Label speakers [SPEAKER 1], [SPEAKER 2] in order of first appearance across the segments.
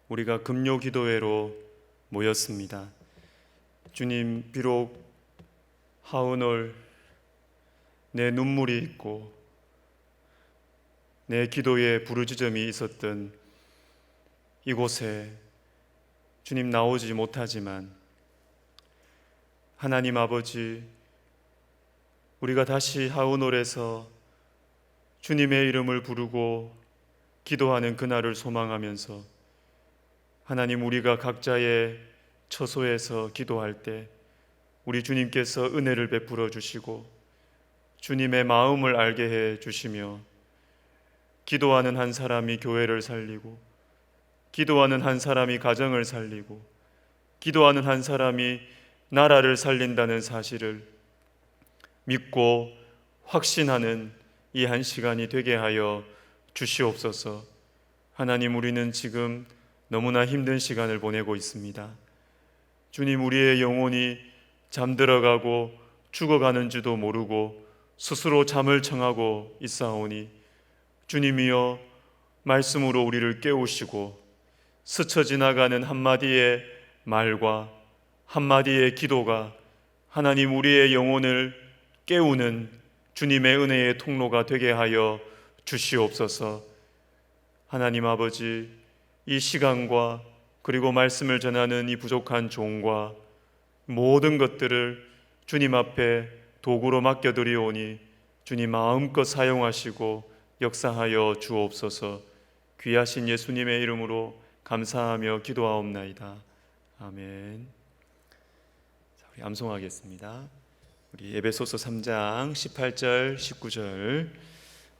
[SPEAKER 1] 우리가 금요 기도회로 모였습니다. 주님, 비록 하오늘 내 눈물이 있고 내 기도에 부르짖음이 있었던 이곳에 주님 나오지 못하지만 하나님 아버지, 우리가 다시 하오놀에서 주님의 이름을 부르고 기도하는 그날을 소망하면서 하나님, 우리가 각자의 처소에서 기도할 때 우리 주님께서 은혜를 베풀어 주시고 주님의 마음을 알게 해 주시며 기도하는 한 사람이 교회를 살리고 기도하는 한 사람이 가정을 살리고 기도하는 한 사람이 나라를 살린다는 사실을 믿고 확신하는 이 한 시간이 되게 하여 주시옵소서. 하나님, 우리는 지금 너무나 힘든 시간을 보내고 있습니다. 주님, 우리의 영혼이 잠들어가고 죽어가는지도 모르고 스스로 잠을 청하고 있사오니 주님이여, 말씀으로 우리를 깨우시고 스쳐 지나가는 한마디의 말과 한마디의 기도가 하나님, 우리의 영혼을 깨우는 주님의 은혜의 통로가 되게 하여 주시옵소서. 하나님 아버지, 이 시간과 그리고 말씀을 전하는 이 부족한 종과 모든 것들을 주님 앞에 도구로 맡겨드리오니 주님 마음껏 사용하시고 역사하여 주옵소서. 귀하신 예수님의 이름으로 감사하며 기도하옵나이다. 아멘. 자, 우리 암송하겠습니다. 우리 에베소서 3장 18절 19절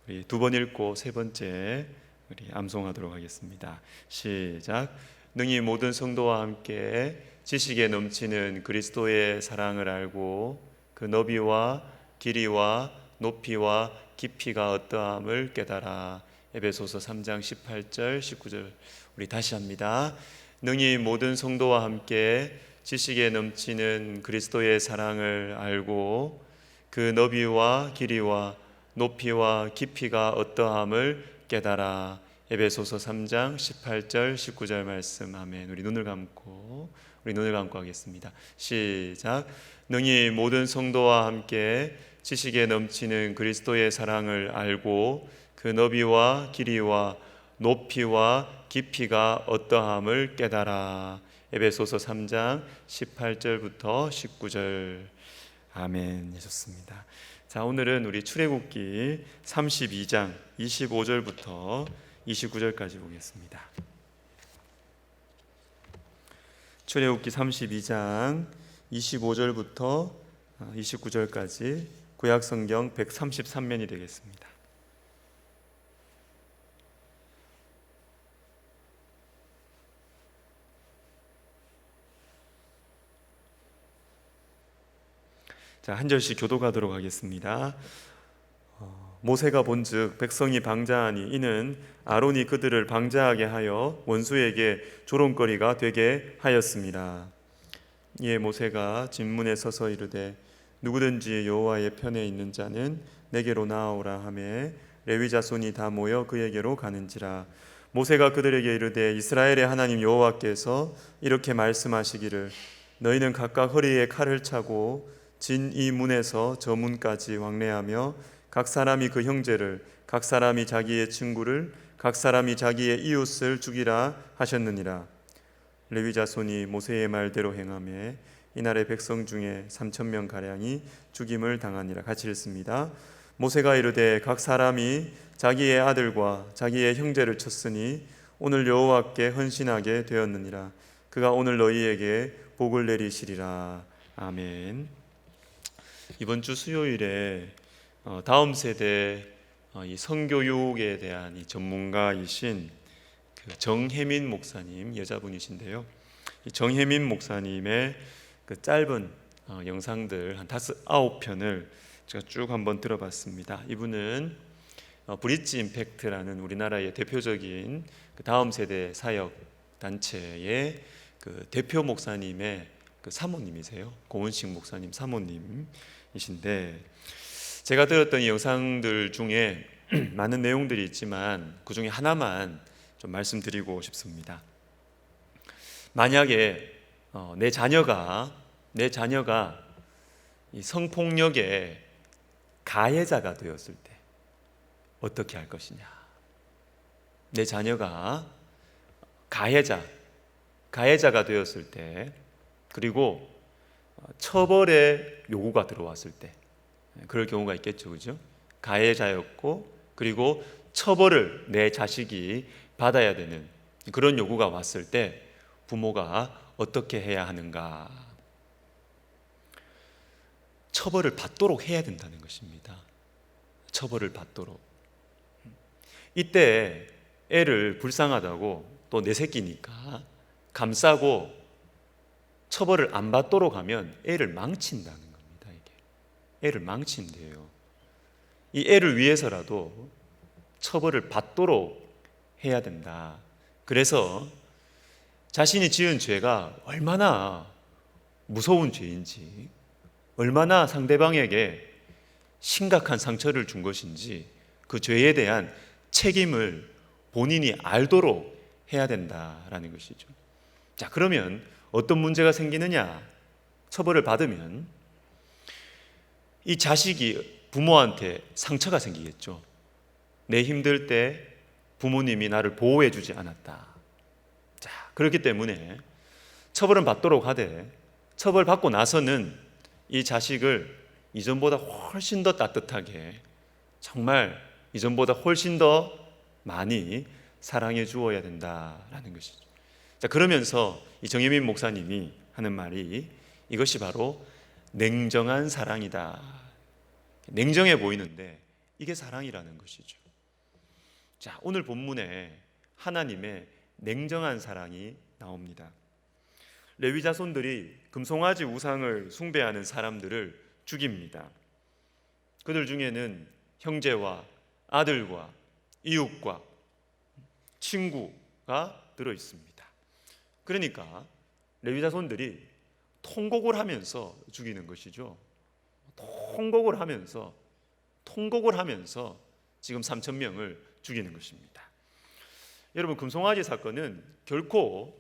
[SPEAKER 1] 우리 두 번 읽고 세 번째 우리 암송하도록 하겠습니다. 시작. 능히 모든 성도와 함께 지식에 넘치는 그리스도의 사랑을 알고 그 너비와 길이와 높이와 깊이가 어떠함을 깨달아. 에베소서 3장 18절 19절 우리 다시 합니다. 능히 모든 성도와 함께 지식에 넘치는 그리스도의 사랑을 알고 그 너비와 길이와 높이와 깊이가 어떠함을 깨달아. 에베소서 3장 18절 19절 말씀. 아멘. 우리 눈을 감고 하겠습니다. 시작. 능히 모든 성도와 함께 지식에 넘치는 그리스도의 사랑을 알고 그 너비와 길이와 높이와 깊이가 어떠함을 깨달아. 에베소서 3장 18절부터 19절. 아멘. 좋습니다. 자, 오늘은 우리 출애굽기 32장 25절부터 29절까지 보겠습니다. 출애굽기 32장 25절부터 29절까지 구약성경 133면이 되겠습니다. 자, 한 절씩 교독하도록 하겠습니다. 모세가 본즉 백성이 방자하니 이는 아론이 그들을 방자하게 하여 원수에게 조롱거리가 되게 하였습니다. 이에 모세가 진문에 서서 이르되 누구든지 여호와의 편에 있는 자는 내게로 나아오라 하매 레위 자손이 다 모여 그에게로 가는지라. 모세가 그들에게 이르되 이스라엘의 하나님 여호와께서 이렇게 말씀하시기를 너희는 각각 허리에 칼을 차고 진 이 문에서 저 문까지 왕래하며 각 사람이 그 형제를, 각 사람이 자기의 친구를, 각 사람이 자기의 이웃을 죽이라 하셨느니라. 레위 자손이 모세의 말대로 행하며 이날의 백성 중에 3,000명 가량이 죽임을 당하니라. 같이 읽습니다. 모세가 이르되 각 사람이 자기의 아들과 자기의 형제를 쳤으니 오늘 여호와께 헌신하게 되었느니라. 그가 오늘 너희에게 복을 내리시리라. 아멘. 이번 주 수요일에 다음 세대 이 성교육에 대한 이 전문가이신 그 정혜민 목사님, 여자분이신데요. 이 정혜민 목사님의 그 짧은 영상들 한 5-9편을 제가 쭉 한번 들어봤습니다. 이분은 브릿지 임팩트라는 우리나라의 대표적인 그 다음 세대 사역 단체의 그 대표 목사님의 그 사모님이세요. 고은식 목사님 사모님이신데, 제가 들었던 이 영상들 중에 많은 내용들이 있지만 그 중에 하나만 좀 말씀드리고 싶습니다. 만약에 내 자녀가 이 성폭력의 가해자가 되었을 때 어떻게 할 것이냐? 내 자녀가 가해자가 되었을 때, 그리고 처벌의 요구가 들어왔을 때, 그럴 경우가 있겠죠, 그죠? 가해자였고, 그리고 처벌을 내 자식이 받아야 되는 그런 요구가 왔을 때 부모가 어떻게 해야 하는가? 처벌을 받도록 해야 된다는 것입니다. 처벌을 받도록. 이때 애를 불쌍하다고, 또 내 새끼니까 감싸고 처벌을 안 받도록 하면 애를 망친다는 겁니다. 이게 애를 망친대요. 이 애를 위해서라도 처벌을 받도록 해야 된다. 그래서 자신이 지은 죄가 얼마나 무서운 죄인지, 얼마나 상대방에게 심각한 상처를 준 것인지 그 죄에 대한 책임을 본인이 알도록 해야 된다라는 것이죠. 자, 그러면 어떤 문제가 생기느냐? 처벌을 받으면 이 자식이 부모한테 상처가 생기겠죠. 내 힘들 때 부모님이 나를 보호해 주지 않았다. 자, 그렇기 때문에 처벌은 받도록 하되, 처벌받고 나서는 이 자식을 이전보다 훨씬 더 따뜻하게, 정말 이전보다 훨씬 더 많이 사랑해 주어야 된다라는 것이죠. 자, 그러면서 이 정혜민 목사님이 하는 말이 이것이 바로 냉정한 사랑이다. 냉정해 보이는데 이게 사랑이라는 것이죠. 자, 오늘 본문에 하나님의 냉정한 사랑이 나옵니다. 레위 자손들이 금송아지 우상을 숭배하는 사람들을 죽입니다. 그들 중에는 형제와 아들과 이웃과 친구가 들어 있습니다. 그러니까 레위 자손들이 통곡을 하면서 죽이는 것이죠. 통곡을 하면서 지금 3,000명을 죽이는 것입니다. 여러분, 금송아지 사건은 결코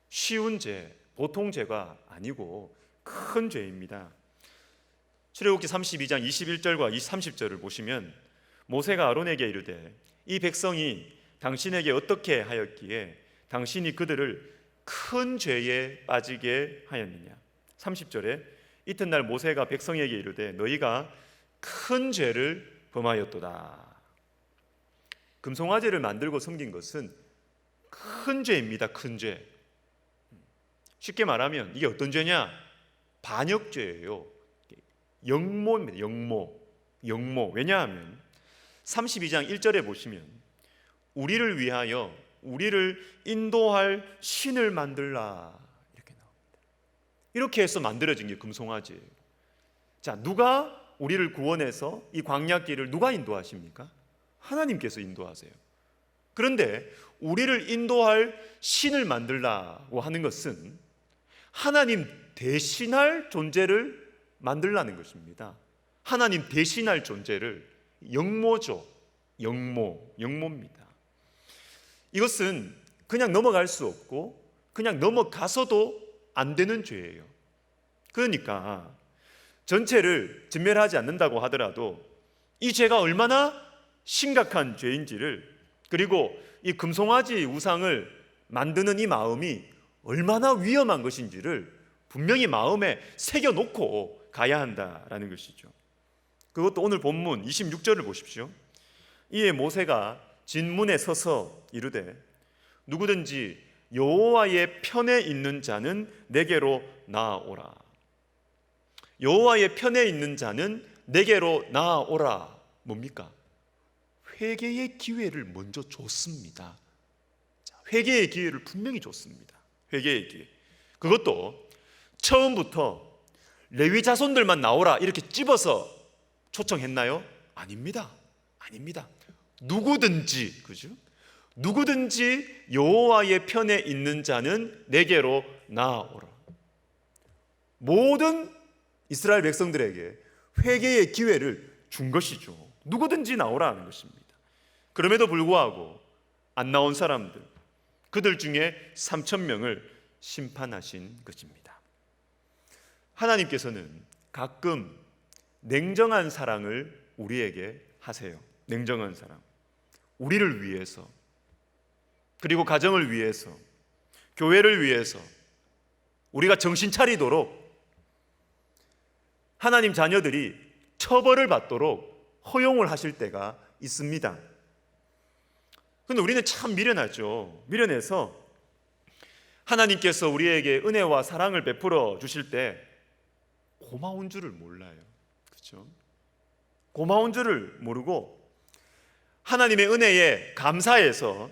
[SPEAKER 1] 쉬운 죄, 보통 죄가 아니고 큰 죄입니다. 출애굽기 32장 21절과 30절을 보시면 모세가 아론에게 이르되 이 백성이 당신에게 어떻게 하였기에 당신이 그들을 큰 죄에 빠지게 하였느냐. 30절에 이튿날 모세가 백성에게 이르되 너희가 큰 죄를 범하였도다. 금송아지를 만들고 섬긴 것은 큰 죄입니다. 큰 죄. 쉽게 말하면 이게 어떤 죄냐? 반역죄예요. 영모입니다. 영모. 왜냐하면 32장 1절에 보시면 우리를 위하여 우리를 인도할 신을 만들라 이렇게 나옵니다. 이렇게 해서 만들어진 게 금송아지예요. 자, 누가 우리를 구원해서 이 광야길을 누가 인도하십니까? 하나님께서 인도하세요. 그런데 우리를 인도할 신을 만들라고 하는 것은 하나님 대신할 존재를 만들라는 것입니다. 하나님 대신할 존재를, 영모죠. 영모입니다. 이것은 그냥 넘어갈 수 없고 그냥 넘어가서도 안 되는 죄예요. 그러니까 전체를 진멸하지 않는다고 하더라도 이 죄가 얼마나 심각한 죄인지를, 그리고 이 금송아지 우상을 만드는 이 마음이 얼마나 위험한 것인지를 분명히 마음에 새겨놓고 가야 한다라는 것이죠. 그것도 오늘 본문 26절을 보십시오. 이에 모세가 진문에 서서 이르되 누구든지 여호와의 편에 있는 자는 내게로 나아오라. 여호와의 편에 있는 자는 내게로 나아오라. 뭡니까? 회개의 기회를 먼저 줬습니다. 회개의 기회를 분명히 줬습니다. 회개의 기회. 그것도 처음부터 레위 자손들만 나오라 이렇게 찝어서 초청했나요? 아닙니다. 누구든지, 그죠? 누구든지 여호와의 편에 있는 자는 내게로 나아오라. 모든 이스라엘 백성들에게 회개의 기회를 준 것이죠. 누구든지 나오라 하는 것입니다. 그럼에도 불구하고 안 나온 사람들, 그들 중에 3,000명을 심판하신 것입니다. 하나님께서는 가끔 냉정한 사랑을 우리에게 하세요. 냉정한 사랑. 우리를 위해서, 그리고 가정을 위해서, 교회를 위해서, 우리가 정신 차리도록 하나님 자녀들이 처벌을 받도록 허용을 하실 때가 있습니다. 그런데 우리는 참 미련하죠. 미련해서 하나님께서 우리에게 은혜와 사랑을 베풀어 주실 때 고마운 줄을 몰라요. 그렇죠? 고마운 줄을 모르고 하나님의 은혜에 감사해서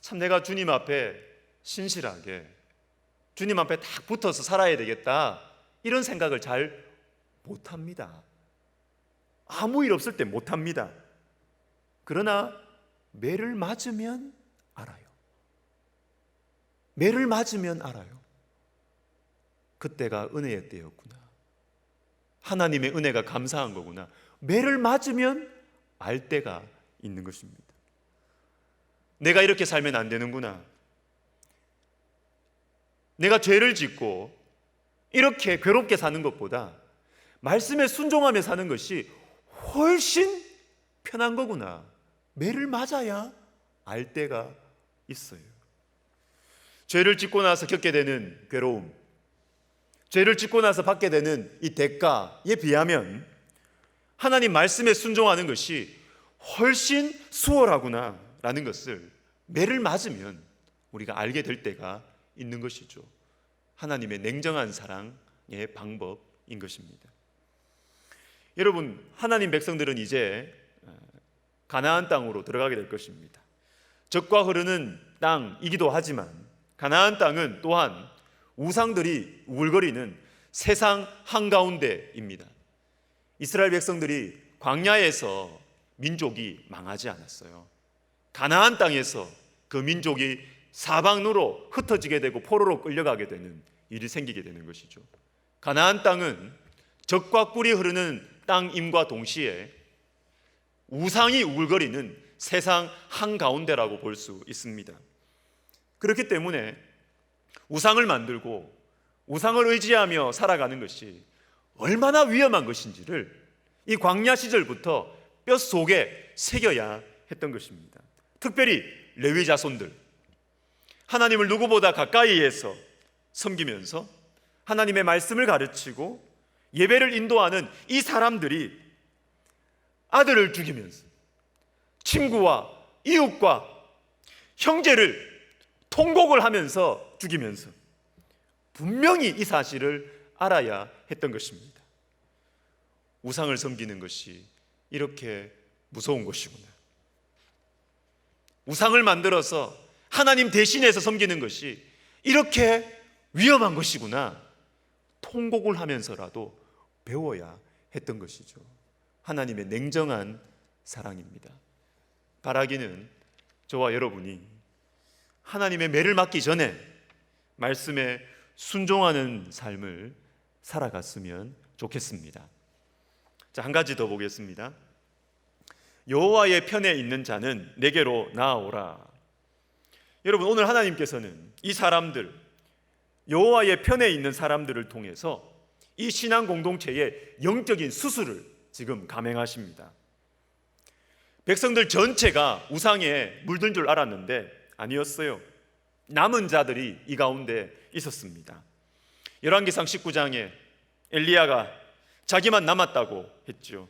[SPEAKER 1] 참 내가 주님 앞에 신실하게 주님 앞에 딱 붙어서 살아야 되겠다, 이런 생각을 잘 못합니다. 아무 일 없을 때 못합니다. 그러나 매를 맞으면 알아요. 매를 맞으면 알아요. 그때가 은혜의 때였구나. 하나님의 은혜가 감사한 거구나. 매를 맞으면 알 때가 있는 것입니다. 내가 이렇게 살면 안 되는구나. 내가 죄를 짓고 이렇게 괴롭게 사는 것보다 말씀에 순종하며 사는 것이 훨씬 편한 거구나. 매를 맞아야 알 때가 있어요. 죄를 짓고 나서 겪게 되는 괴로움, 죄를 짓고 나서 받게 되는 이 대가에 비하면 하나님 말씀에 순종하는 것이 훨씬 수월하구나 라는 것을 매를 맞으면 우리가 알게 될 때가 있는 것이죠. 하나님의 냉정한 사랑의 방법인 것입니다. 여러분, 하나님 백성들은 이제 가나안 땅으로 들어가게 될 것입니다. 젖과 흐르는 땅이기도 하지만 가나안 땅은 또한 우상들이 우글거리는 세상 한가운데입니다. 이스라엘 백성들이 광야에서 민족이 망하지 않았어요. 가나안 땅에서 그 민족이 사방으로 흩어지게 되고 포로로 끌려가게 되는 일이 생기게 되는 것이죠. 가나안 땅은 젖과 꿀이 흐르는 땅임과 동시에 우상이 우글거리는 세상 한가운데라고 볼 수 있습니다. 그렇기 때문에 우상을 만들고 우상을 의지하며 살아가는 것이 얼마나 위험한 것인지를 이 광야 시절부터 뼛속에 새겨야 했던 것입니다. 특별히 레위 자손들, 하나님을 누구보다 가까이에서 섬기면서 하나님의 말씀을 가르치고 예배를 인도하는 이 사람들이 아들을 죽이면서 친구와 이웃과 형제를 통곡을 하면서 죽이면서 분명히 이 사실을 알아야 했던 것입니다. 우상을 섬기는 것이 이렇게 무서운 것이구나. 우상을 만들어서 하나님 대신해서 섬기는 것이 이렇게 위험한 것이구나. 통곡을 하면서라도 배워야 했던 것이죠. 하나님의 냉정한 사랑입니다. 바라기는 저와 여러분이 하나님의 매를 맞기 전에 말씀에 순종하는 삶을 살아갔으면 좋겠습니다. 자, 한 가지 더 보겠습니다. 여호와의 편에 있는 자는 내게로 나아오라. 여러분, 오늘 하나님께서는 이 사람들, 여호와의 편에 있는 사람들을 통해서 이 신앙 공동체의 영적인 수술을 지금 감행하십니다. 백성들 전체가 우상에 물든 줄 알았는데 아니었어요. 남은 자들이 이 가운데 있었습니다. 열왕기상 19장에 엘리야가 자기만 남았다고 했죠.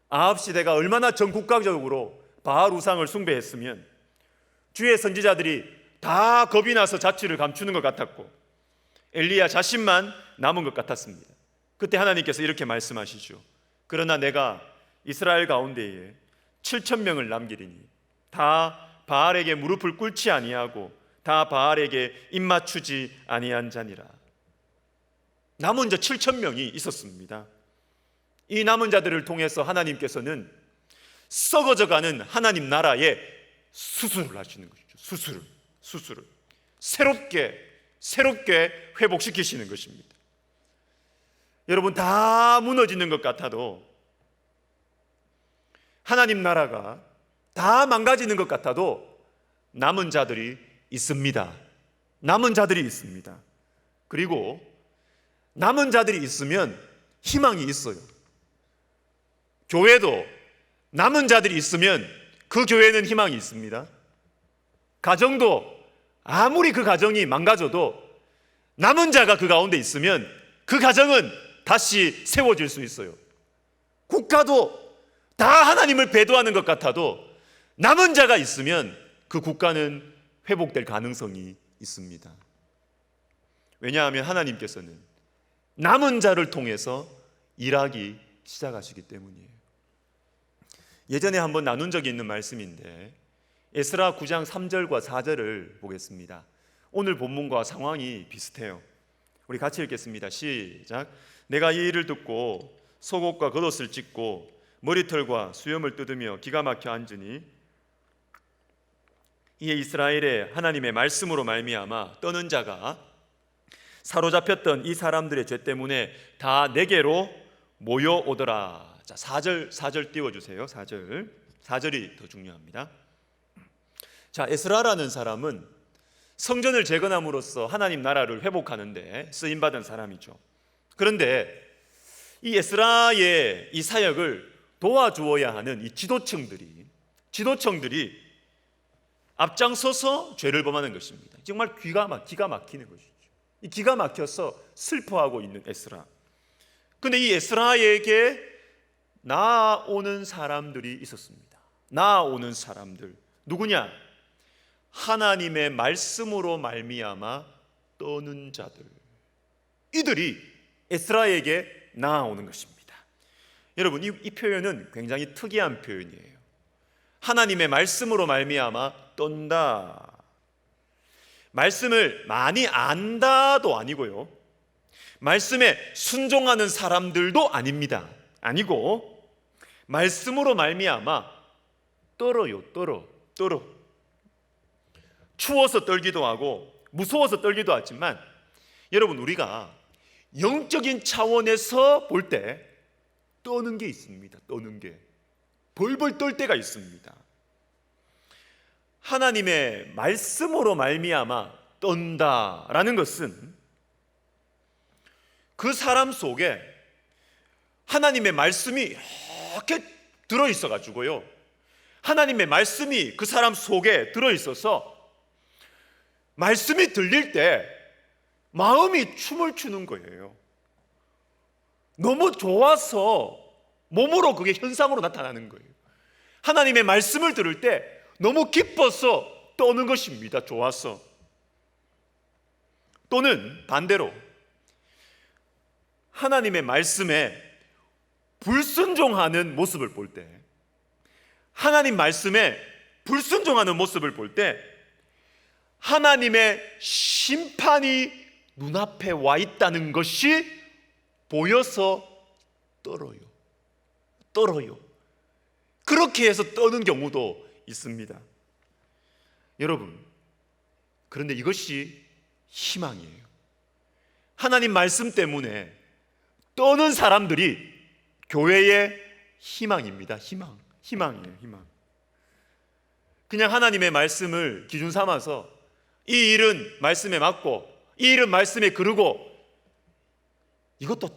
[SPEAKER 1] 아합 시대가 얼마나 전 국가적으로 바알 우상을 숭배했으면 주의 선지자들이 다 겁이 나서 자취를 감추는 것 같았고 엘리야 자신만 남은 것 같았습니다. 그때 하나님께서 이렇게 말씀하시죠. 그러나 내가 이스라엘 가운데에 7,000명을 남기리니 다 바알에게 무릎을 꿇지 아니하고 다 바알에게 입맞추지 아니한 자니라. 남은 자 7,000명이 있었습니다. 이 남은 자들을 통해서 하나님께서는 썩어져가는 하나님 나라의 수술을 하시는 것이죠. 수술을 새롭게 회복시키시는 것입니다. 여러분, 다 무너지는 것 같아도, 하나님 나라가 다 망가지는 것 같아도 남은 자들이 있습니다. 남은 자들이 있습니다. 그리고 남은 자들이 있으면 희망이 있어요. 교회도 남은 자들이 있으면 그 교회는 희망이 있습니다. 가정도 아무리 그 가정이 망가져도 남은 자가 그 가운데 있으면 그 가정은 다시 세워질 수 있어요. 국가도 다 하나님을 배도하는 것 같아도 남은 자가 있으면 그 국가는 회복될 가능성이 있습니다. 왜냐하면 하나님께서는 남은 자를 통해서 일하기 시작하시기 때문이에요. 예전에 한번 나눈 적이 있는 말씀인데 에스라 9장 3절과 4절을 보겠습니다. 오늘 본문과 상황이 비슷해요. 우리 같이 읽겠습니다. 시작. 내가 이 일을 듣고 속옷과 겉옷을 찢고 머리털과 수염을 뜯으며 기가 막혀 앉으니 이에 이스라엘의 하나님의 말씀으로 말미암아 떠는 자가 사로잡혔던 이 사람들의 죄 때문에 다 내게로 모여오더라. 자, 4절 띄워주세요. 4절이 더 중요합니다. 자, 에스라라는 사람은 성전을 재건함으로써 하나님 나라를 회복하는데 쓰임받은 사람이죠. 그런데 이 에스라의 이 사역을 도와주어야 하는 이 지도층들이 앞장서서 죄를 범하는 것입니다. 정말 기가 막히는 것이죠. 이 기가 막혀서 슬퍼하고 있는 에스라. 근데 이 에스라에게 나아오는 사람들이 있었습니다. 나아오는 사람들 누구냐? 하나님의 말씀으로 말미암아 떠는 자들. 이들이 에스라에게 나아오는 것입니다. 여러분, 이 표현은 굉장히 특이한 표현이에요. 하나님의 말씀으로 말미암아 떤다. 말씀을 많이 안다도 아니고요, 말씀에 순종하는 사람들도 아닙니다. 아니고 말씀으로 말미암아 떨어요. 추워서 떨기도 하고 무서워서 떨기도 하지만 여러분, 우리가 영적인 차원에서 볼 때 떠는 게 있습니다. 떠는 게 벌벌 떨 때가 있습니다. 하나님의 말씀으로 말미암아 떤다라는 것은 그 사람 속에 하나님의 말씀이 이렇게 들어있어 가지고요, 하나님의 말씀이 그 사람 속에 들어있어서 말씀이 들릴 때 마음이 춤을 추는 거예요. 너무 좋아서 몸으로 그게 현상으로 나타나는 거예요. 하나님의 말씀을 들을 때 너무 기뻐서 떠는 것입니다. 좋아서. 또는 반대로 하나님의 말씀에 불순종하는 모습을 볼 때, 하나님 말씀에 불순종하는 모습을 볼 때 하나님의 심판이 눈앞에 와 있다는 것이 보여서 떨어요. 그렇게 해서 떠는 경우도 있습니다. 여러분, 그런데 이것이 희망이에요. 하나님 말씀 때문에 떠는 사람들이 교회의 희망입니다. 희망이에요. 그냥 하나님의 말씀을 기준 삼아서 이 일은 말씀에 맞고 이 일은 말씀에 그르고, 이것도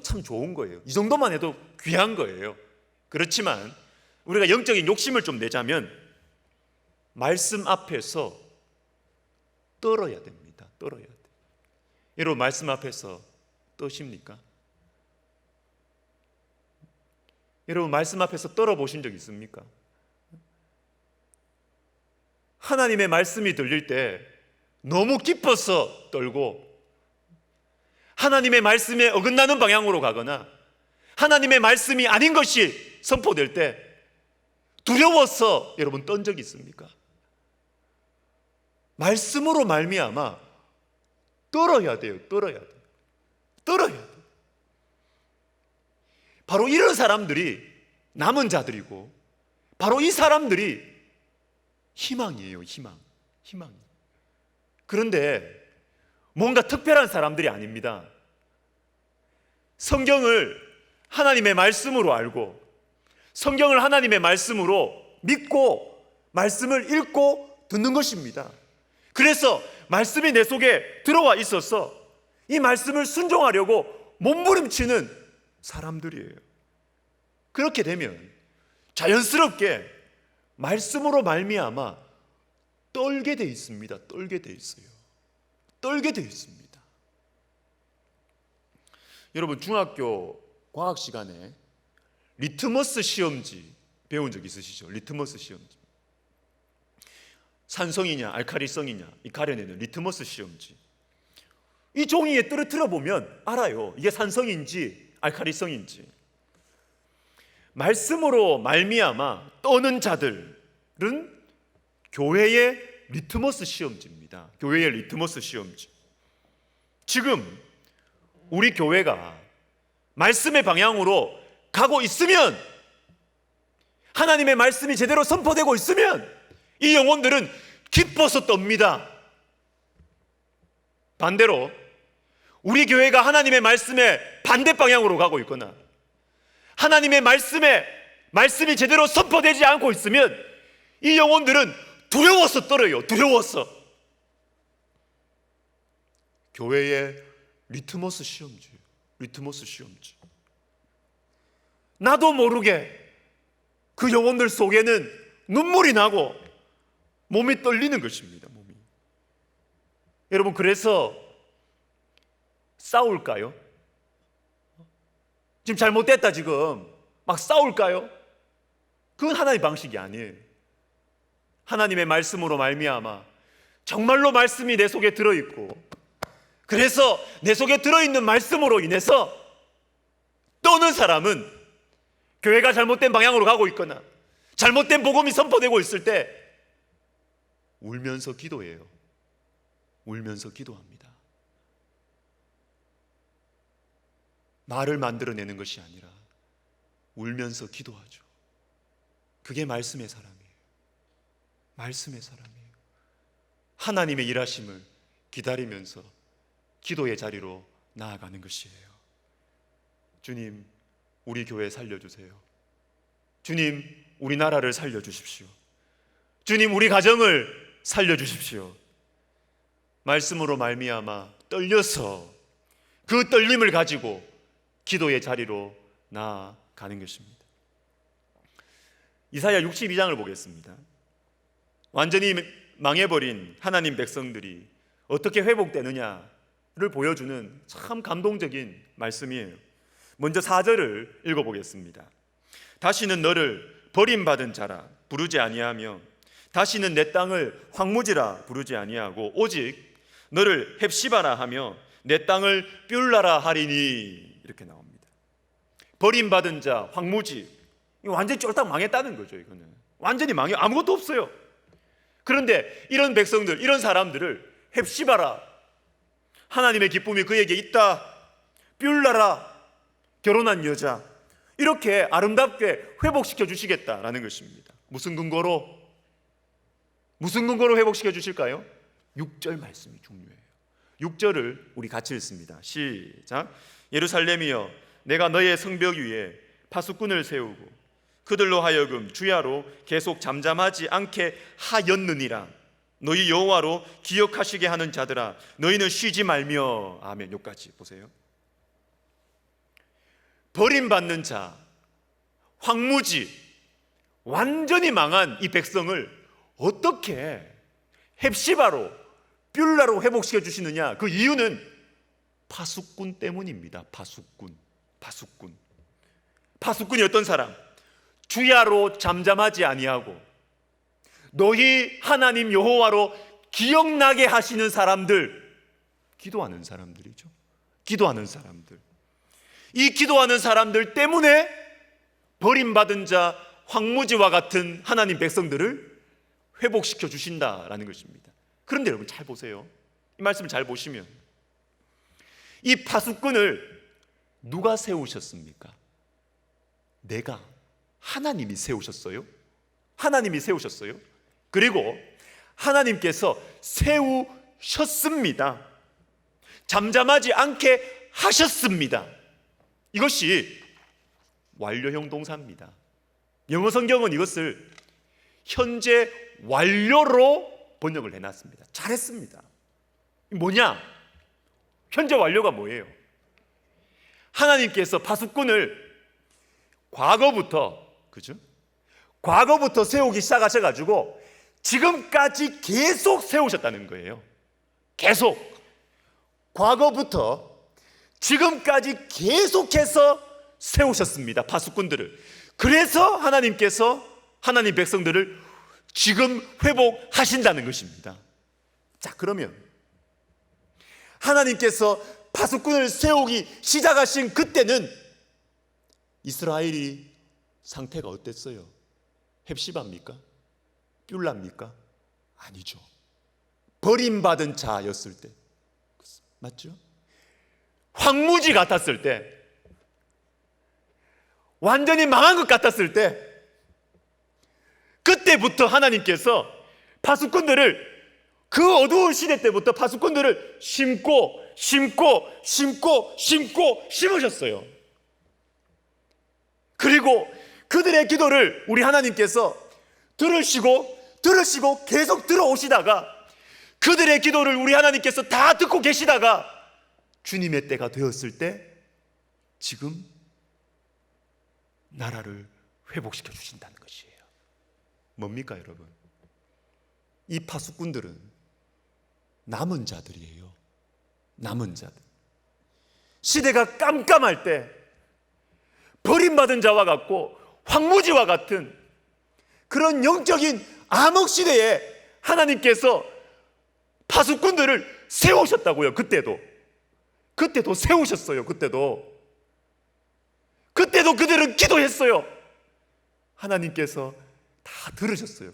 [SPEAKER 1] 참 좋은 거예요. 이 정도만 해도 귀한 거예요. 그렇지만 우리가 영적인 욕심을 좀 내자면 말씀 앞에서 떨어야 됩니다. 떨어야 돼요. 여러분, 말씀 앞에서 떠십니까? 여러분, 말씀 앞에서 떨어 보신 적 있습니까? 하나님의 말씀이 들릴 때 너무 기뻐서 떨고, 하나님의 말씀에 어긋나는 방향으로 가거나 하나님의 말씀이 아닌 것이 선포될 때 두려워서 여러분 떤 적이 있습니까? 말씀으로 말미암아 떨어야 돼요. 바로 이런 사람들이 남은 자들이고, 바로 이 사람들이 희망이에요. 희망. 그런데 뭔가 특별한 사람들이 아닙니다. 성경을 하나님의 말씀으로 알고, 성경을 하나님의 말씀으로 믿고, 말씀을 읽고 듣는 것입니다.
[SPEAKER 2] 그래서 말씀이 내 속에 들어와 있어서 이 말씀을 순종하려고 몸부림치는 사람들이에요. 그렇게 되면 자연스럽게 말씀으로 말미암아 떨게 돼 있습니다. 떨게 돼 있어요. 떨게 돼 있습니다. 여러분, 중학교 과학 시간에 리트머스 시험지 배운 적 있으시죠? 리트머스 시험지. 산성이냐 알칼리성이냐 이 가려내는 리트머스 시험지. 이 종이에 떨어뜨려 보면 알아요. 이게 산성인지 알칼리성인지. 말씀으로 말미암아 떠는 자들은 교회의 리트머스 시험지입니다. 교회의 리트머스 시험지. 지금 우리 교회가 말씀의 방향으로 가고 있으면, 하나님의 말씀이 제대로 선포되고 있으면 이 영혼들은 기뻐서 떱니다. 반대로 우리 교회가 하나님의 말씀에 반대 방향으로 가고 있거나 하나님의 말씀이 제대로 선포되지 않고 있으면 이 영혼들은 두려워서 떨어요. 두려워서. 교회의 리트머스 시험지. 리트머스 시험지. 나도 모르게 그 영혼들 속에는 눈물이 나고 몸이 떨리는 것입니다. 몸이. 여러분, 그래서 싸울까요? 지금 잘못됐다 지금 막 싸울까요? 그건 하나님의 방식이 아니에요. 하나님의 말씀으로 말미암아 정말로 말씀이 내 속에 들어있고, 그래서 내 속에 들어있는 말씀으로 인해서 떠는 사람은 교회가 잘못된 방향으로 가고 있거나 잘못된 복음이 선포되고 있을 때 울면서 기도해요. 울면서 기도합니다. 말을 만들어내는 것이 아니라 울면서 기도하죠. 그게 말씀의 사람이에요. 말씀의 사람이에요. 하나님의 일하심을 기다리면서 기도의 자리로 나아가는 것이에요. 주님, 우리 교회 살려주세요. 주님, 우리나라를 살려주십시오. 주님, 우리 가정을 살려주십시오. 말씀으로 말미암아 떨려서 그 떨림을 가지고 기도의 자리로 나아가는 것입니다. 이사야 62장을 보겠습니다. 완전히 망해버린 하나님 백성들이 어떻게 회복되느냐를 보여주는 참 감동적인 말씀이에요. 먼저 4절을 읽어보겠습니다. 다시는 너를 버림받은 자라 부르지 아니하며 다시는 내 땅을 황무지라 부르지 아니하고 오직 너를 헵시바라 하며 내 땅을 뷸라라 하리니. 이렇게 나옵니다. 버림받은 자, 황무지, 이거 완전히 쫄딱 망했다는 거죠. 이거는 완전히 망해, 아무것도 없어요. 그런데 이런 백성들, 이런 사람들을 헵시바라, 하나님의 기쁨이 그에게 있다, 뷸라라, 결혼한 여자, 이렇게 아름답게 회복시켜 주시겠다라는 것입니다. 무슨 근거로 회복시켜 주실까요? 6절 말씀이 중요해요. 6절을 우리 같이 읽습니다. 시작. 예루살렘이여, 내가 너의 성벽 위에 파수꾼을 세우고 그들로 하여금 주야로 계속 잠잠하지 않게 하였느니라. 너희 여호와로 기억하시게 하는 자들아, 너희는 쉬지 말며. 아멘. 여기까지 보세요. 버림받는 자, 황무지, 완전히 망한 이 백성을 어떻게 헵시바로, 뷸라로 회복시켜 주시느냐? 그 이유는 파수꾼 때문입니다. 파수꾼이 어떤 사람? 주야로 잠잠하지 아니하고 너희 하나님 여호와로 기억나게 하시는 사람들, 기도하는 사람들이죠. 기도하는 사람들. 이 기도하는 사람들 때문에 버림받은 자, 황무지와 같은 하나님 백성들을 회복시켜 주신다라는 것입니다. 그런데 여러분 잘 보세요. 이 말씀을 잘 보시면 이 파수꾼을 누가 세우셨습니까? 내가, 하나님이 세우셨어요. 하나님이 세우셨어요. 그리고 하나님께서 세우셨습니다. 잠잠하지 않게 하셨습니다. 이것이 완료형 동사입니다. 영어 성경은 이것을 현재 완료로 번역을 해놨습니다. 잘했습니다. 뭐냐? 현재 완료가 뭐예요? 하나님께서 파수꾼을 과거부터 세우기 시작하셔가지고 지금까지 계속 세우셨다는 거예요. 계속 과거부터 지금까지 계속해서 세우셨습니다. 파수꾼들을. 그래서 하나님 백성들을 지금 회복하신다는 것입니다. 자, 그러면 하나님께서 파수꾼을 세우기 시작하신 그때는 이스라엘이 상태가 어땠어요? 헵시바입니까? 뷸라입니까? 아니죠. 버림받은 자였을 때, 맞죠? 황무지 같았을 때, 완전히 망한 것 같았을 때, 그때부터 하나님께서 파수꾼들을, 그 어두운 시대 때부터 파수꾼들을 심으셨어요. 그리고 그들의 기도를 우리 하나님께서 들으시고 계속 들어오시다가, 그들의 기도를 우리 하나님께서 다 듣고 계시다가 주님의 때가 되었을 때 지금 나라를 회복시켜 주신다는 것이에요. 뭡니까, 여러분? 이 파수꾼들은 남은 자들이에요. 남은 자들. 시대가 깜깜할 때 버림받은 자와 같고 황무지와 같은 그런 영적인 암흑 시대에 하나님께서 파수꾼들을 세우셨다고요. 그때도 세우셨어요. 그때도 그들은 기도했어요. 하나님께서 다 들으셨어요.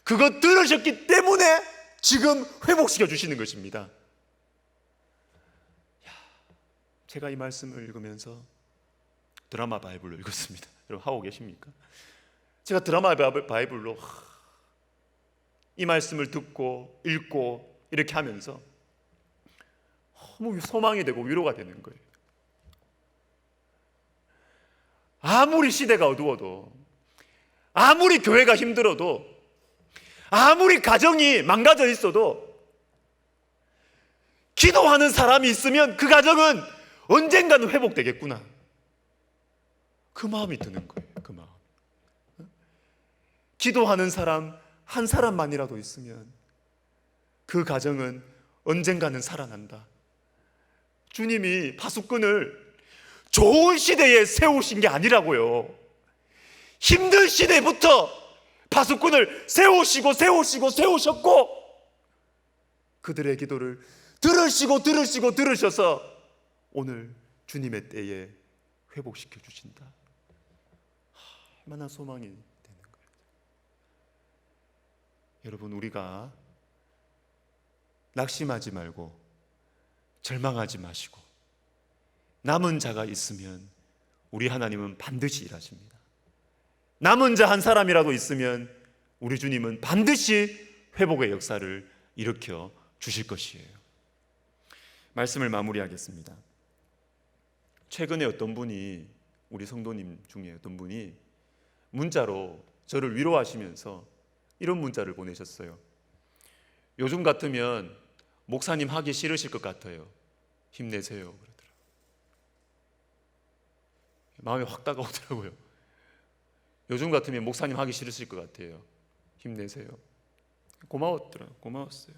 [SPEAKER 2] 그거 들으셨기 때문에 지금 회복시켜 주시는 것입니다. 제가 이 말씀을 읽으면서 드라마 바이블로 읽었습니다. 여러분 하고 계십니까? 제가 드라마 바이블로 이 말씀을 듣고 읽고 이렇게 하면서 너무 소망이 되고 위로가 되는 거예요. 아무리 시대가 어두워도, 아무리 교회가 힘들어도, 아무리 가정이 망가져 있어도 기도하는 사람이 있으면 그 가정은 언젠가는 회복되겠구나, 그 마음이 드는 거예요. 그 마음. 기도하는 사람 한 사람만이라도 있으면 그 가정은 언젠가는 살아난다. 주님이 파수꾼을 좋은 시대에 세우신 게 아니라고요. 힘든 시대부터 파수꾼을 세우셨고 그들의 기도를 들으셔서 오늘 주님의 때에 회복시켜 주신다. 얼마나 소망이 되는 거예요. 여러분, 우리가 낙심하지 말고 절망하지 마시고, 남은 자가 있으면 우리 하나님은 반드시 일하십니다. 남은 자 한 사람이라도 있으면 우리 주님은 반드시 회복의 역사를 일으켜 주실 것이에요. 말씀을 마무리하겠습니다. 최근에 우리 성도님 중에 어떤 분이 문자로 저를 위로하시면서 이런 문자를 보내셨어요. 요즘 같으면 목사님 하기 싫으실 것 같아요. 힘내세요. 그러더라고요. 마음이 확 다가오더라고요. 요즘 같으면 목사님 하기 싫으실 것 같아요. 힘내세요. 고마웠어요.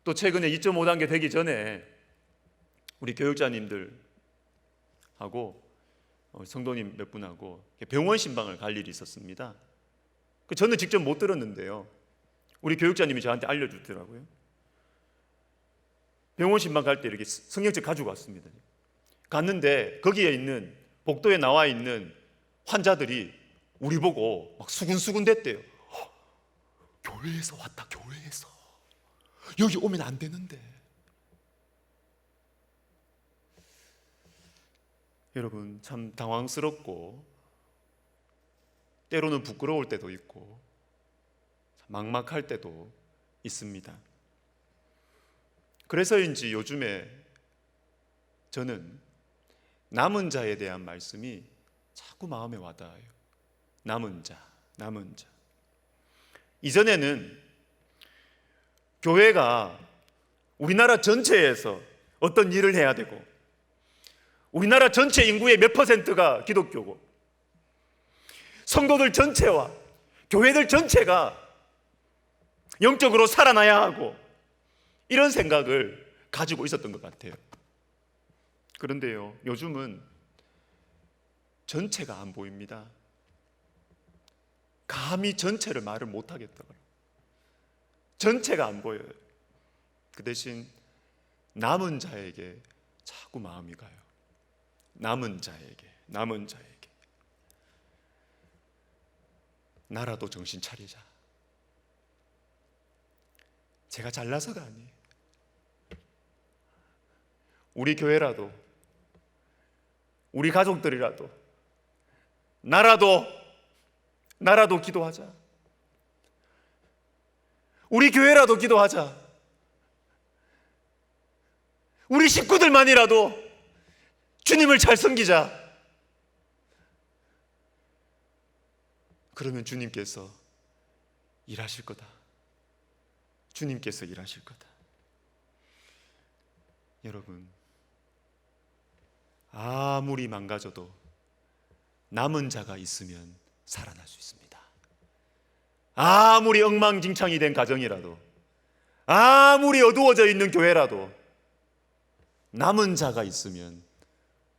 [SPEAKER 2] 또 최근에 2.5단계 되기 전에 우리 교육자님들하고 성도님 몇 분하고 병원 신방을 갈 일이 있었습니다. 저는 직접 못 들었는데요, 우리 교육자님이 저한테 알려주더라고요. 병원 신방 갈 때 이렇게 성경책 가지고 왔습니다. 갔는데 거기에 있는, 복도에 나와 있는 환자들이 우리 보고 막 수군수군 됐대요. 교회에서 왔다, 교회에서. 여기 오면 안 되는데. 여러분, 참 당황스럽고 때로는 부끄러울 때도 있고 막막할 때도 있습니다. 그래서인지 요즘에 저는 남은 자에 대한 말씀이 자꾸 마음에 와닿아요. 남은 자. 이전에는 교회가 우리나라 전체에서 어떤 일을 해야 되고, 우리나라 전체 인구의 몇 퍼센트가 기독교고, 성도들 전체와 교회들 전체가 영적으로 살아나야 하고, 이런 생각을 가지고 있었던 것 같아요. 그런데요, 요즘은 전체가 안 보입니다. 감히 전체를 말을 못하겠다고요. 전체가 안 보여요. 그 대신 남은 자에게 자꾸 마음이 가요. 남은 자에게. 나라도 정신 차리자. 제가 잘나서가 아니에요. 우리 교회라도, 우리 가족들이라도, 나라도 기도하자. 우리 교회라도 기도하자. 우리 식구들만이라도 주님을 잘 섬기자. 그러면 주님께서 일하실 거다. 주님께서 일하실 거다. 여러분, 아무리 망가져도 남은 자가 있으면 살아날 수 있습니다. 아무리 엉망진창이 된 가정이라도, 아무리 어두워져 있는 교회라도 남은 자가 있으면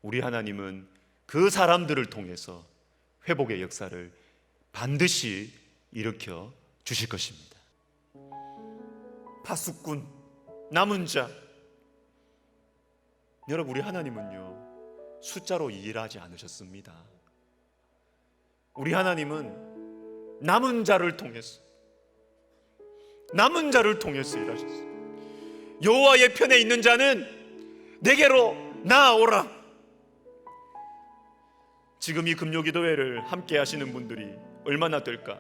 [SPEAKER 2] 우리 하나님은 그 사람들을 통해서 회복의 역사를 반드시 일으켜 주실 것입니다. 파수꾼, 남은 자. 여러분, 우리 하나님은요, 숫자로 일하지 않으셨습니다. 우리 하나님은 남은 자를 통해서 일하셨어요. 여호와의 편에 있는 자는 내게로 나아오라. 지금 이 금요기도회를 함께 하시는 분들이 얼마나 될까?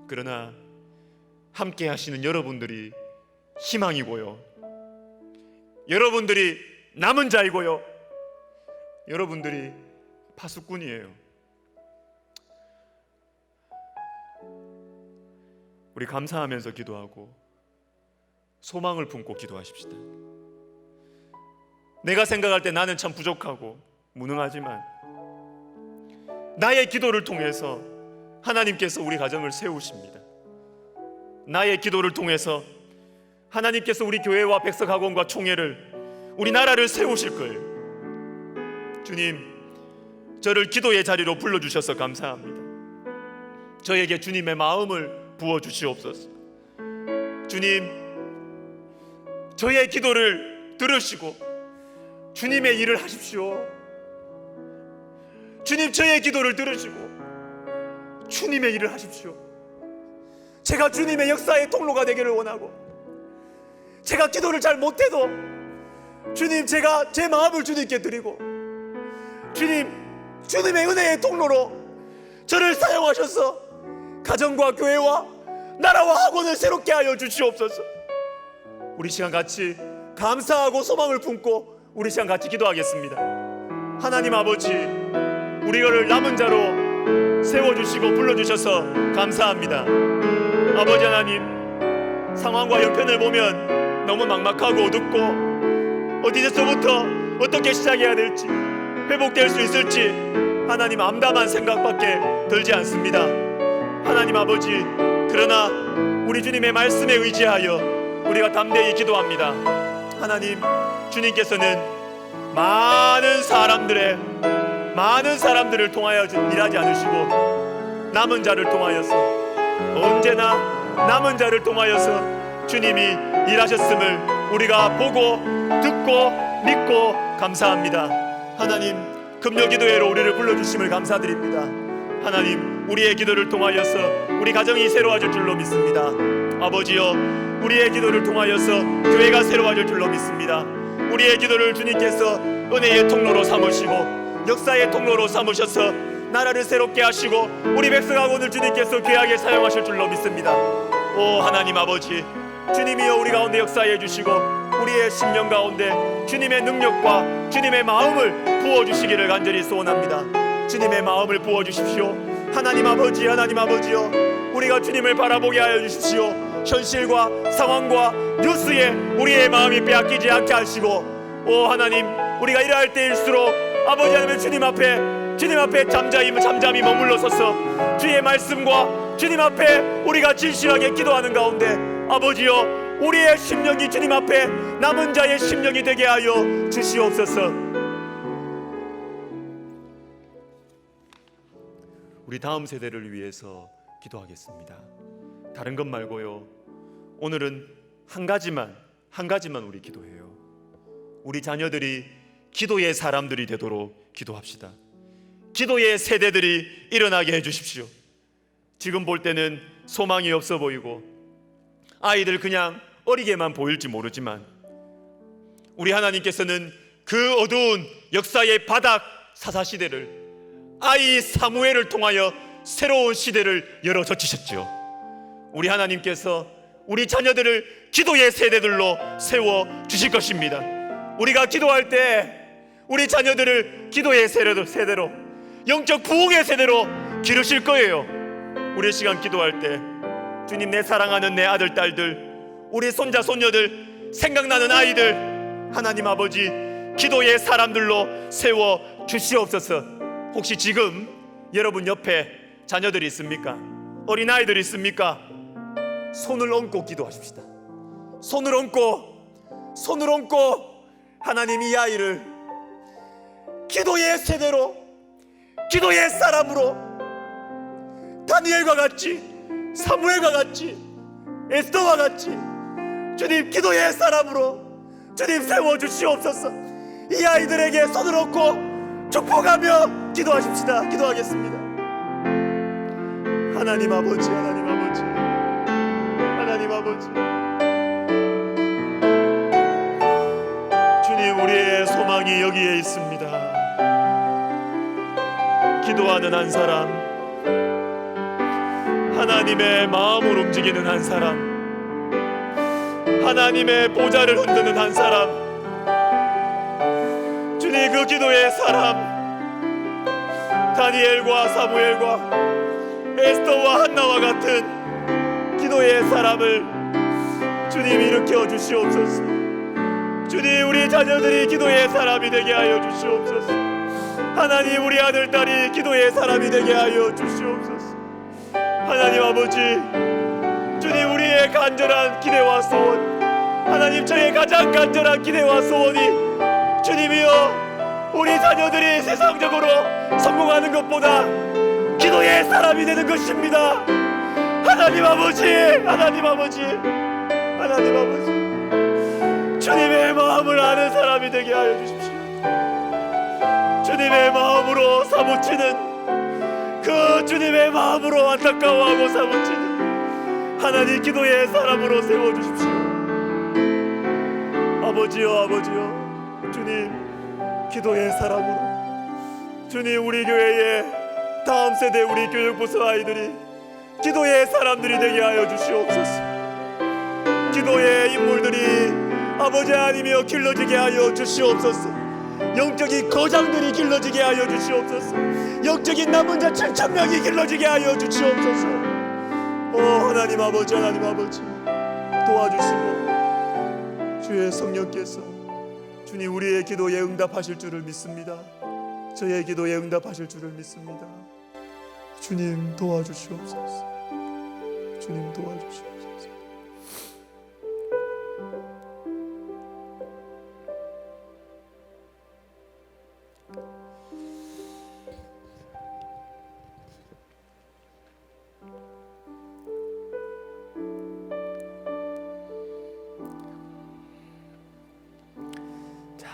[SPEAKER 2] 그러나 함께 하시는 여러분들이 희망이고요, 여러분들이 남은 자이고요, 여러분들이 파수꾼이에요. 우리 감사하면서 기도하고 소망을 품고 기도하십시다. 내가 생각할 때 나는 참 부족하고 무능하지만 나의 기도를 통해서 하나님께서 우리 가정을 세우십니다. 나의 기도를 통해서 하나님께서 우리 교회와 백석학원과 총회를, 우리 나라를 세우실 거예요. 주님, 저를 기도의 자리로 불러주셔서 감사합니다. 저에게 주님의 마음을 부어주시옵소서. 주님, 저의 기도를 들으시고 주님의 일을 하십시오. 주님, 저의 기도를 들으시고 주님의 일을 하십시오. 제가 주님의 역사의 통로가 되기를 원하고, 제가 기도를 잘 못해도 주님, 제가 제 마음을 주님께 드리고, 주님, 주님의 은혜의 통로로 저를 사용하셔서 가정과 교회와 나라와 학원을 새롭게 하여 주시옵소서. 우리 시간 같이 감사하고 소망을 품고 우리 시간 같이 기도하겠습니다. 하나님 아버지, 우리를 남은 자로 세워주시고 불러주셔서 감사합니다. 아버지 하나님, 상황과 형편을 보면 너무 막막하고 어둡고 어디서부터 어떻게 시작해야 될지, 회복될 수 있을지 하나님 암담한 생각밖에 들지 않습니다. 하나님 아버지, 그러나 우리 주님의 말씀에 의지하여 우리가 담대히 기도합니다. 하나님, 주님께서는 많은 사람들을 통하여 일하지 않으시고 남은 자를 통하여서, 언제나 남은 자를 통하여서 주님이 일하셨음을 우리가 보고 듣고 믿고 감사합니다. 하나님, 금요기도회로 우리를 불러주심을 감사드립니다. 하나님, 우리의 기도를 통하여서 우리 가정이 새로워질 줄로 믿습니다. 아버지여, 우리의 기도를 통하여서 교회가 새로워질 줄로 믿습니다. 우리의 기도를 주님께서 은혜의 통로로 삼으시고 역사의 통로로 삼으셔서 나라를 새롭게 하시고 우리 백성학원을 주님께서 귀하게 사용하실 줄로 믿습니다. 오 하나님 아버지, 주님이여 우리 가운데 역사해 주시고 우리의 심령 가운데 주님의 능력과 주님의 마음을 부어주시기를 간절히 소원합니다. 주님의 마음을 부어주십시오. 하나님 아버지, 하나님 아버지여, 우리가 주님을 바라보게 하여 주십시오. 현실과 상황과 뉴스에 우리의 마음이 빼앗기지 않게 하시고, 오 하나님, 우리가 일할 때일수록 아버지 하나님 주님 앞에 잠잠히 머물러 서서 주의 말씀과 주님 앞에 우리가 진실하게 기도하는 가운데 아버지여, 우리의 심령이 주님 앞에 남은 자의 심령이 되게 하여 주시옵소서. 우리 다음 세대를 위해서 기도하겠습니다. 다른 것 말고요, 오늘은 한 가지만 우리 기도해요. 우리 자녀들이 기도의 사람들이 되도록 기도합시다. 기도의 세대들이 일어나게 해주십시오. 지금 볼 때는 소망이 없어 보이고 아이들 그냥 어리게만 보일지 모르지만, 우리 하나님께서는 그 어두운 역사의 바닥 사사시대를 아이 사무엘을 통하여 새로운 시대를 열어젖히셨죠. 우리 하나님께서 우리 자녀들을 기도의 세대들로 세워 주실 것입니다. 우리가 기도할 때 우리 자녀들을 기도의 세대로, 영적 부흥의 세대로 기르실 거예요. 우리 시간 기도할 때 주님, 내 사랑하는 내 아들 딸들, 우리 손자 손녀들, 생각나는 아이들, 하나님 아버지 기도의 사람들로 세워 주시옵소서. 혹시 지금 여러분 옆에 자녀들이 있습니까? 어린아이들이 있습니까? 손을 얹고 기도하십시다. 손을 얹고 하나님, 이 아이를 기도의 세대로, 기도의 사람으로, 다니엘과 같이, 사무엘과 같이, 에스더와 같이 주님 기도의 사람으로 주님 세워주시옵소서. 이 아이들에게 손을 얹고 축복하며 기도하십시다. 기도하겠습니다. 하나님 아버지, 주님, 우리의 소망이 여기에 있습니다. 기도하는 한 사람, 하나님의 마음을 움직이는 한 사람, 하나님의 보좌를 흔드는 한 사람, 주님 그 기도의 사람, 다니엘과 사무엘과 에스더와 한나와 같은 기도의 사람을 주님 일으켜 주시옵소서. 주님, 우리 자녀들이 기도의 사람이 되게 하여 주시옵소서. 하나님, 우리 아들 딸이 기도의 사람이 되게 하여 주시옵소서. 하나님 아버지, 주님, 우리의 간절한 기대와 소원, 하나님, 저의 가장 간절한 기대와 소원이 주님이여, 우리 자녀들이 세상적으로 성공하는 것보다 기도의 사람이 되는 것입니다. 하나님 아버지, 주님의 마음을 아는 사람이 되게 하여 주십시오. 주님의 마음으로 사무치는, 그 주님의 마음으로 안타까워하고 사무치는 하나님 기도의 사람으로 세워주십시오. 아버지요, 주님 기도의 사람으로, 주님 우리 교회의 다음 세대 우리 교육부서 아이들이 기도의 사람들이 되게 하여 주시옵소서. 기도의 인물들이 아버지 하나님이여 길러지게 하여 주시옵소서. 영적인 거장들이 길러지게 하여 주시옵소서. 영적인 남은 자 7,000명이 길러지게 하여 주시옵소서. 하나님 아버지 도와주시고, 주의 성령께서 주님 우리의 기도에 응답하실 줄을 믿습니다. 저의 기도에 응답하실 줄을 믿습니다. 주님 도와주시옵소서. 주님 도와주시옵소서.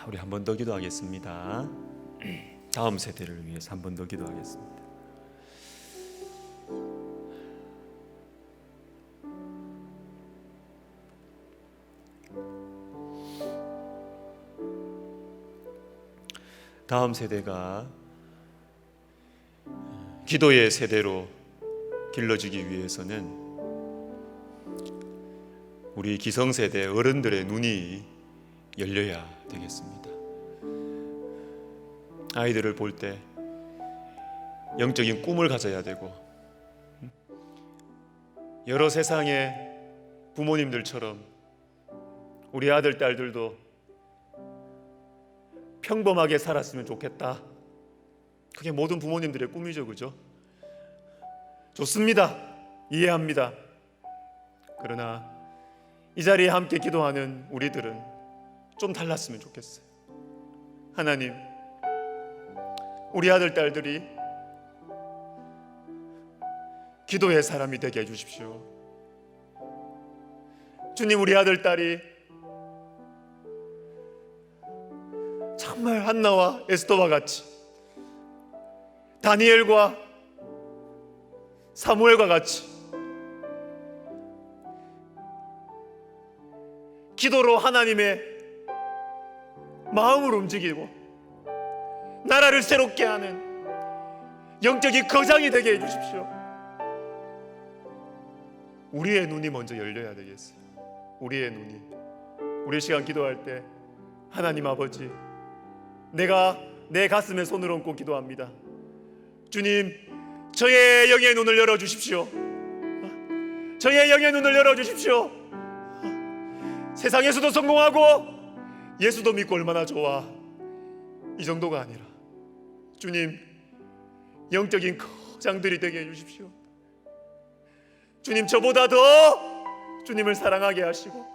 [SPEAKER 1] 우리 한 번 더 기도하겠습니다. 다음 세대를 위해서 한 번 더 기도하겠습니다. 다음 세대가 기도의 세대로 길러지기 위해서는 우리 기성세대 어른들의 눈이 열려야 되겠습니다. 아이들을 볼 때 영적인 꿈을 가져야 되고,
[SPEAKER 2] 여러 세상의 부모님들처럼 우리 아들, 딸들도 평범하게 살았으면 좋겠다. 그게 모든 부모님들의 꿈이죠, 그죠? 좋습니다. 이해합니다. 그러나 이 자리에 함께 기도하는 우리들은 좀 달랐으면 좋겠어요. 하나님, 우리 아들, 딸들이 기도의 사람이 되게 해주십시오. 주님, 우리 아들, 딸이 정말 한나와 에스더와 같이, 다니엘과 사무엘과 같이 기도로 하나님의 마음을 움직이고 나라를 새롭게 하는 영적인 거장이 되게 해주십시오. 우리의 눈이 먼저 열려야 되겠어요. 우리의 눈이. 우리 시간 기도할 때 하나님 아버지, 내가 내 가슴에 손을 얹고 기도합니다. 주님, 저의 영의 눈을 열어주십시오. 저의 영의 눈을 열어주십시오. 세상에서도 성공하고 예수도 믿고 얼마나 좋아, 이 정도가 아니라 주님, 영적인 거장들이 되게 해주십시오. 주님, 저보다 더 주님을 사랑하게 하시고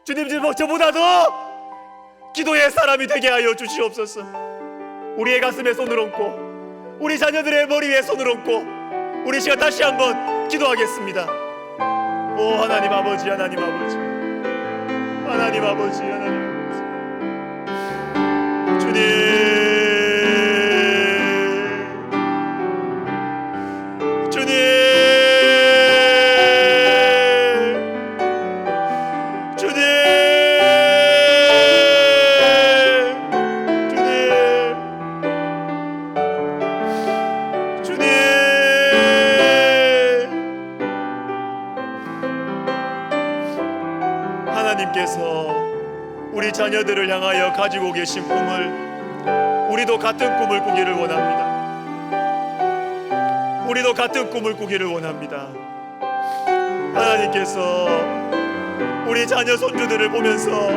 [SPEAKER 2] 주님, 저보다 더 기도의 사람이 되게 하여 주시옵소서. 우리의 가슴에 손을 얹고 우리 자녀들의 머리 위에 손을 얹고 우리 시간 다시 한번 기도하겠습니다. 오 하나님 아버지, 하나님 아버지, 하나님 아버지, 하나님 아버지, 주님, 주님, 주님, 주님, 하나님께서 우리 자녀들을 향하여 가지고 계신 꿈을 우리도 같은 꿈을 꾸기를 원합니다. 우리도 같은 꿈을 꾸기를 원합니다. 하나님께서 우리 자녀 손주들을 보면서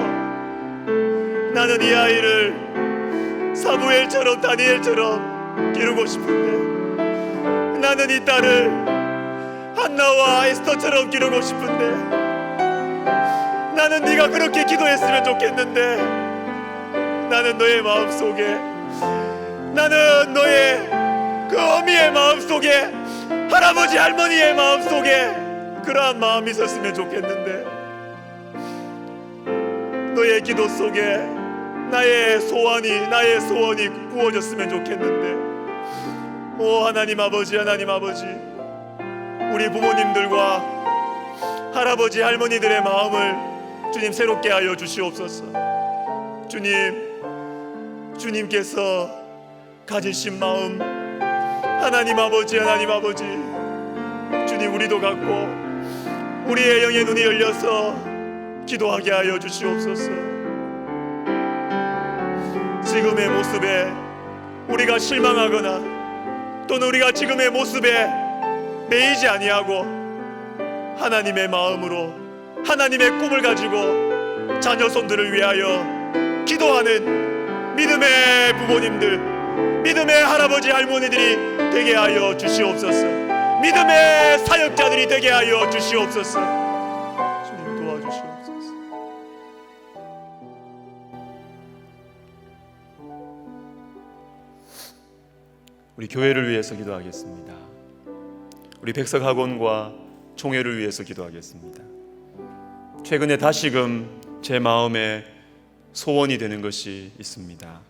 [SPEAKER 2] 나는 이 아이를 사무엘처럼 다니엘처럼 기르고 싶은데, 나는 이 딸을 한나와 에스더처럼 기르고 싶은데, 나는 네가 그렇게 기도했으면 좋겠는데, 나는 너의 마음속에, 나는 너의 그 어미의 마음속에, 할아버지 할머니의 마음속에 그러한 마음이 있었으면 좋겠는데, 너의 기도 속에 나의 소원이 구워졌으면 좋겠는데, 오 하나님 아버지, 하나님 아버지, 우리 부모님들과 할아버지 할머니들의 마음을 주님 새롭게 하여 주시옵소서. 주님께서 가지신 마음, 하나님 아버지, 하나님 아버지, 주님, 우리도 갖고 우리의 영의 눈이 열려서 기도하게 하여 주시옵소서. 지금의 모습에 우리가 실망하거나 또는 우리가 지금의 모습에 매이지 아니하고 하나님의 마음으로 하나님의 꿈을 가지고 자녀 손들을 위하여 기도하는 믿음의 부모님들, 믿음의 할아버지 할머니들이 되게 하여 주시옵소서. 믿음의 사역자들이 되게 하여 주시옵소서. 주님 도와주시옵소서. 우리 교회를 위해서 기도하겠습니다. 우리 백석학원과 총회를 위해서 기도하겠습니다. 최근에 다시금 제 마음에 소원이 되는 것이 있습니다.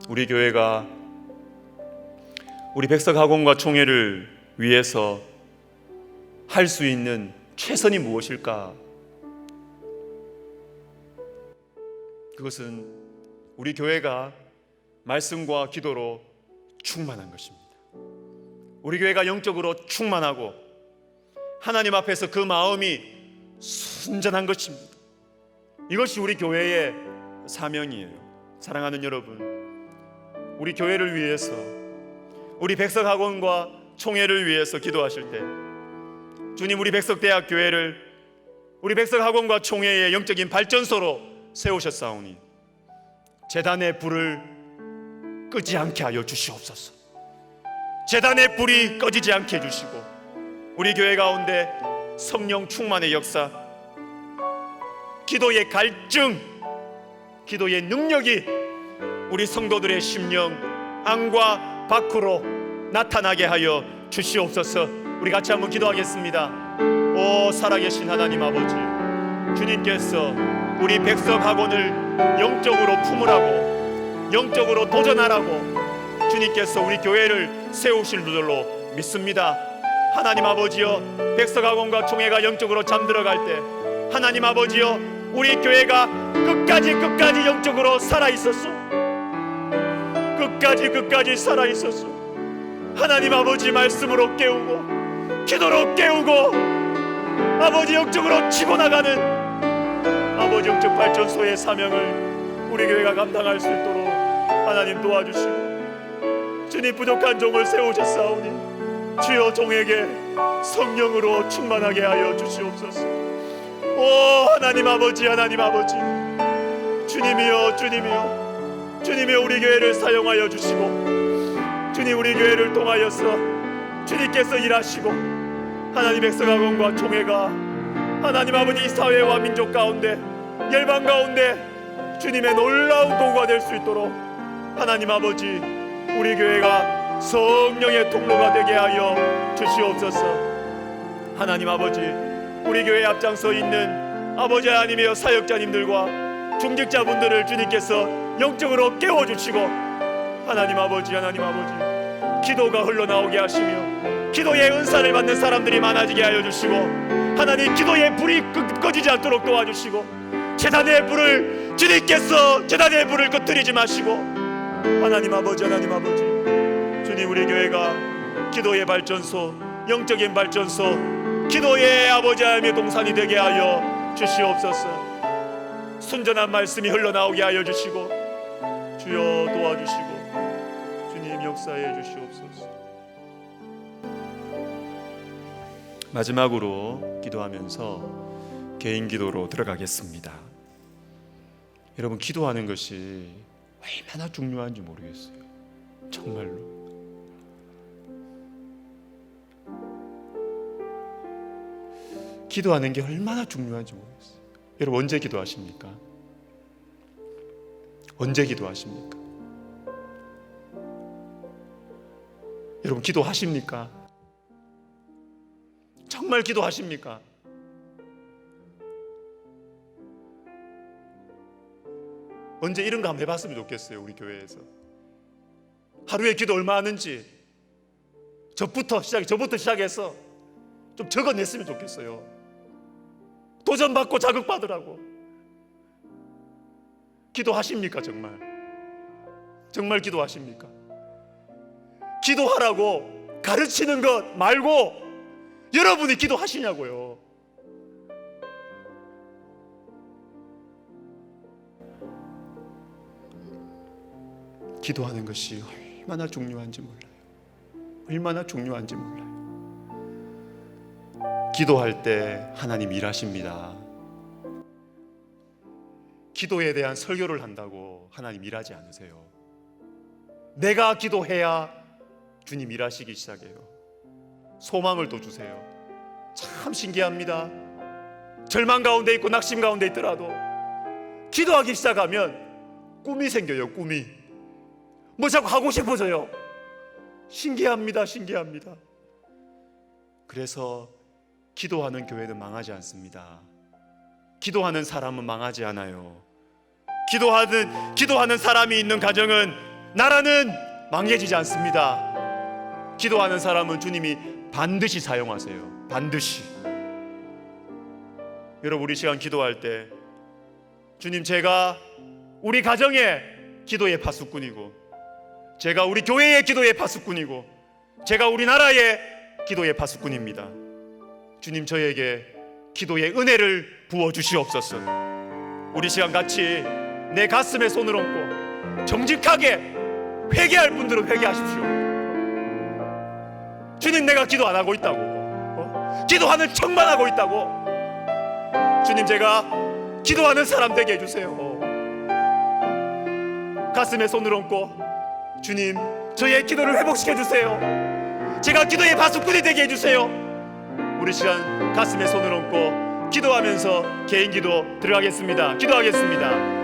[SPEAKER 2] 우리 교회가 우리 백석학원과 총회를 위해서 할 수 있는 최선이 무엇일까? 그것은 우리 교회가 말씀과 기도로 충만한 것입니다. 우리 교회가 영적으로 충만하고 하나님 앞에서 그 마음이 순전한 것입니다. 이것이 우리 교회의 사명이에요. 사랑하는 여러분, 우리 교회를 위해서, 우리 백석학원과 총회를 위해서 기도하실 때 주님, 우리 백석대학교회를 우리 백석학원과 총회의 영적인 발전소로 세우셨사오니 제단의 불을 끄지 않게 하여 주시옵소서. 제단의 불이 꺼지지 않게 해주시고 우리 교회 가운데 성령 충만의 역사, 기도의 갈증, 기도의 능력이 우리 성도들의 심령 안과 밖으로 나타나게 하여 주시옵소서. 우리 같이 한번 기도하겠습니다. 오 살아계신 하나님 아버지, 주님께서 우리 백석학원을 영적으로 품으라고, 영적으로 도전하라고 주님께서 우리 교회를 세우실 줄로 믿습니다. 하나님 아버지여, 백석학원과 총회가 영적으로 잠들어갈 때 하나님 아버지여, 우리 교회가 끝까지 영적으로 살아있었소. 끝까지 살아있었소. 하나님 아버지 말씀으로 깨우고 기도로 깨우고 아버지 영적으로 치고 나가는 아버지 영적 발전소의 사명을 우리 교회가 감당할 수 있도록 하나님 도와주시고, 주님 부족한 종을 세우셨사오니 주여 종에게 성령으로 충만하게 하여 주시옵소서. 오 하나님 아버지, 하나님 아버지, 주님이여 주님이여 우리 교회를 사용하여 주시고, 주님 우리 교회를 통하여서 주님께서 일하시고 하나님 백성학원과 총회가 하나님 아버지 이 사회와 민족 가운데 열방 가운데 주님의 놀라운 도구가 될 수 있도록 하나님 아버지 우리 교회가 성령의 통로가 되게 하여 주시옵소서. 하나님 아버지 우리 교회에 앞장서 있는 아버지 하나님의 사역자님들과 중직자분들을 주님께서 영적으로 깨워주시고 하나님 아버지 기도가 흘러나오게 하시며 기도의 은사를 받는 사람들이 많아지게 하여 주시고, 하나님 기도의 불이 꺼지지 않도록 도와주시고, 제단의 불을 주님께서 제단의 불을 꺼뜨리지 마시고 하나님 아버지 주님 우리 교회가 기도의 발전소, 영적인 발전소, 기도의 아버지 하나님의 동산이 되게 하여 주시옵소서. 순전한 말씀이 흘러나오게 하여 주시고 주여 도와주시고 주님 역사해 주시옵소서.
[SPEAKER 1] 마지막으로 기도하면서 개인 기도로 들어가겠습니다. 여러분, 기도하는 것이 얼마나 중요한지 모르겠어요. 정말로. 기도하는 게 얼마나 중요한지 모르겠어요. 여러분, 언제 기도하십니까? 언제 기도하십니까? 여러분, 기도하십니까? 정말 기도하십니까? 언제 이런 거 한번 해봤으면 좋겠어요. 우리 교회에서 하루에 기도 얼마 하는지 저부터 시작해서 좀 적어냈으면 좋겠어요. 도전받고 자극받으라고. 기도하십니까? 정말 기도하십니까? 기도하라고 가르치는 것 말고 여러분이 기도하시냐고요. 기도하는 것이 얼마나 중요한지 몰라요. 기도할 때 하나님 일하십니다. 기도에 대한 설교를 한다고 하나님 일하지 않으세요. 내가 기도해야 주님 일하시기 시작해요. 소망을 또 주세요. 참 신기합니다. 절망 가운데 있고 낙심 가운데 있더라도 기도하기 시작하면 꿈이 생겨요. 꿈이 뭐 자꾸 하고 싶어져요. 신기합니다. 그래서 기도하는 교회는 망하지 않습니다. 기도하는 사람은 망하지 않아요. 기도하는 사람이 있는 가정은 나라는 망해지지 않습니다. 기도하는 사람은 주님이 반드시 사용하세요. 반드시. 여러분, 우리 시간 기도할 때 주님, 제가 우리 가정의 기도의 파수꾼이고, 제가 우리 교회의 기도의 파수꾼이고, 제가 우리나라의 기도의 파수꾼입니다. 주님, 저에게 기도의 은혜를 부어주시옵소서. 우리 시간 같이 내 가슴에 손을 얹고 정직하게 회개할 분들은 회개하십시오. 주님, 내가 기도 안 하고 있다고,
[SPEAKER 2] 기도하는 척만 하고 있다고. 주님, 제가 기도하는 사람 되게 해주세요. 가슴에 손을 얹고, 주님, 저의 기도를 회복시켜 주세요. 제가 기도의 바수꾼이 되게 해주세요. 우리 시간 가슴에 손을 얹고 기도하면서 개인 기도 들어가겠습니다. 기도하겠습니다.